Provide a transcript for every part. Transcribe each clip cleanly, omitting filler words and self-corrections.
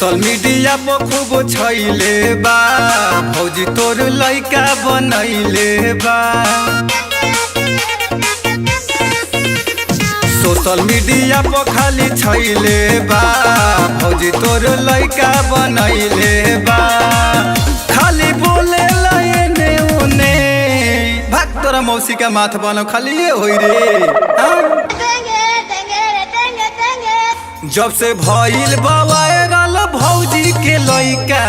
Social media पर खूब छैले बा, भौजी तोर लइका बनैले बा। सोशल मीडिया पर खाली छैले बा, भौजी तोर लइका बनैले बा। खाली बोले एने उने, भाग तोरा मौसी का माथ बनो खाली ये होई रे। जब से भइल बा वायरल भौजी के लइका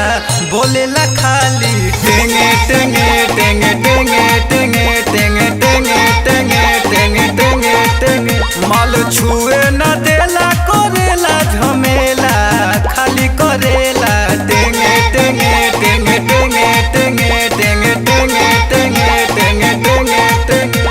बोलेला खाली टेंगे टेंगे टेंगे टेंगे टेंगे टेंगे टेंगे टेंगे टेंगे टेंगे टेंगे। माल छुए न देला करेला झमेला, खाली करेला टेंगे टेंगे टेंगे टेंगे टेंगे टेंगे टेंगे टेंगे टेंगे टेंगे टेंगे।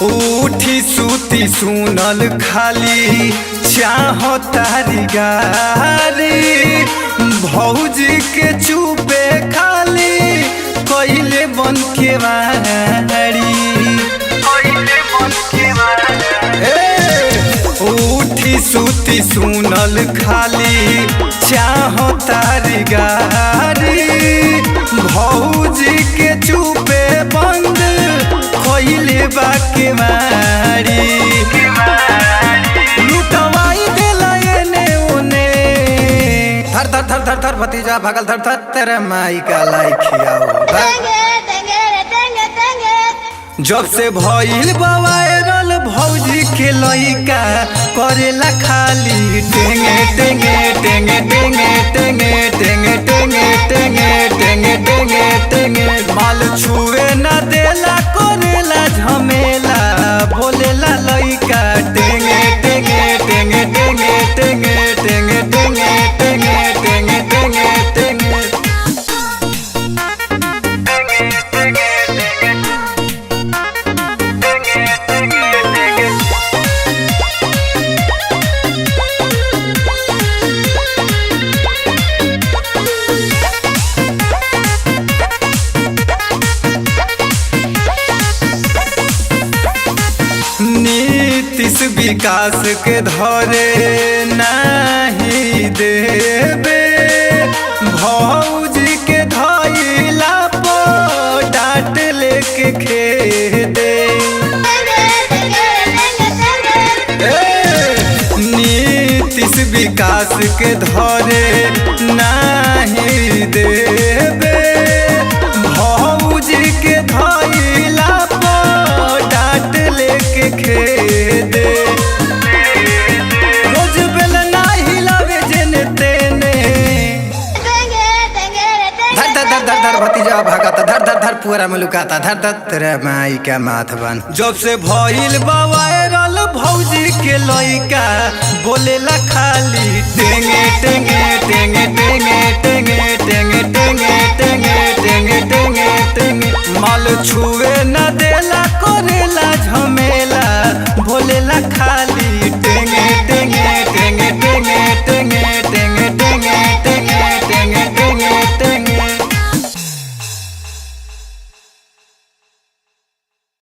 उठी सूती सुनल खाली चाहो तारी गारी, भौजी के चुपे खाली कइले बन के वारी। उठी सूती सुनल खाली चाहो तारी गारी, भौजी के चुपे बंद कइले बा के मारी। लुटवाई देला एने उने, धर धर धर धर धर भतीजा भागल धर धर तेरे माई का लाई खियाओ। जब से भइल बा वायरल भौजी के लइका करेला खाली टेंगे टेंगे टेंगे टेंगे टेंगे टेंगे टेंगे टेंगे टेंगे टेंगे टेंगे। माल छुए न देला करेला झमेला, बोलेला लइका टेंगे टेंगे टेंगे टेंगे टेंगे टेंगे टेंगे टेंगे टेंगे टेंगे टेंगे। नीतीश विकास के धरे नहीं देबे, भौजी के धइला पर डांट लेके खेदे। नीतीश विकास के धरे नहीं देबे, भौजी के धइला पर डांट लेके खेदे। रोज बेलना हिलावे जेने तेने, धर धर धर धर धर भतीजा भागता, धर धर धर पूरा में लुकाता, धर धर तेरे माई का माथ बन। जब से भइल बा वायरल भौजी के लइका बोलेला खाली टेंगे टेंगे टेंगे टेंगे टेंगे टेंगे टेंगे टेंगे टेंगे टेंगे टेंगे। माल छुए न देला करेला झमेला, बोलेला खाली